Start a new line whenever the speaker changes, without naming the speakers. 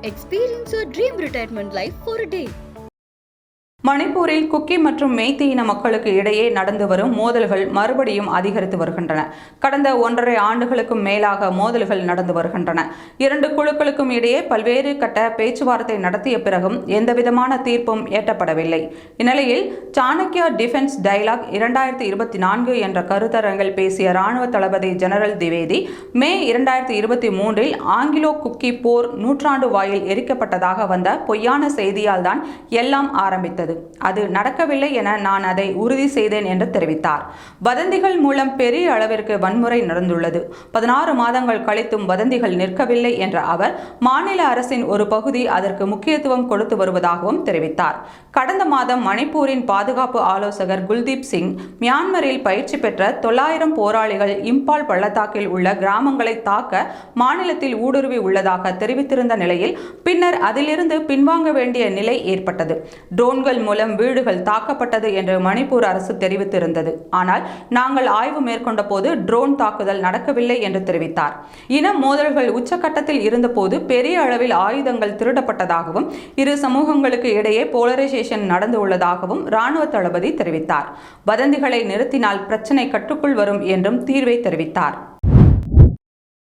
Experience your dream retirement life for a day.
மணிப்பூரில் cookie மற்றும் மெய்தி இன மக்களுக்கு இடையே நடந்து வரும் மோதல்கள் மறுபடியும் அதிகரித்து வருகின்றன. கடந்த 1.5 ஆண்டுகளுக்கும் மேலாக மோதல்கள் நடந்து வருகின்றன. 2 குழுக்களுக்கும் இடையே பல்வேறு கட்ட பேச்சுவார்த்தை நடத்திய பிறகும் எந்தவிதமான தீர்ப்பும் எட்டப்படவில்லை. இந்நிலையில் சாணக்யா டிஃபென்ஸ் டயலாக் 2024 என்ற கருத்தரங்கில் பேசிய ராணுவ தளபதி ஜெனரல் திவேதி, மே 2023 ஆங்கிலோ குக்கி போர் நூற்றாண்டு வாயில் எரிக்கப்பட்டதாக வந்த பொய்யான செய்தியால் தான் எல்லாம் ஆரம்பித்தது. அது நடக்கவில்லை என நான் அதை உறுதி செய்தேன் என்று தெரிவித்தார். வதந்திகள் மூலம் பெரிய அளவிற்கு வன்முறை நடந்துள்ளது. 16 மாதங்கள் கழித்தும் வதந்திகள் நிற்கவில்லை என்ற அவர், மாநில அரசின் ஒரு பகுதி அதற்கு முக்கியத்துவம் கொடுத்து வருவதாகவும் தெரிவித்தார். கடந்த மாதம் மணிப்பூரின் பாதுகாப்பு ஆலோசகர் குல்தீப் சிங், மியான்மரில் பயிற்சி பெற்ற 900 போராளிகள் இம்பால் பள்ளத்தாக்கில் உள்ள கிராமங்களை தாக்க மாநிலத்தில் ஊடுருவி உள்ளதாக தெரிவித்திருந்த நிலையில் பின்னர் அதிலிருந்து பின்வாங்க வேண்டிய நிலை ஏற்பட்டது. ட்ரோன்கள் மூலம் வீடுகள் தாக்கப்பட்டது என்று மணிப்பூர் அரசு தெரிவித்திருந்தது. ஆனால் நாங்கள் ஆய்வு மேற்கொண்ட போது ட்ரோன் தாக்குதல் நடக்கவில்லை என்று தெரிவித்தார். இன மோதல்கள் உச்சகட்டத்தில் இருந்தபோது பெரிய அளவில் ஆயுதங்கள் திருடப்பட்டதாகவும் இரு சமூகங்களுக்கு இடையே போலரைசேஷன் நடந்து உள்ளதாகவும் ராணுவ தளபதி தெரிவித்தார். வதந்திகளை நிறுத்தினால் பிரச்சினை கட்டுக்குள் வரும் என்றும் தீர்வை தெரிவித்தார்.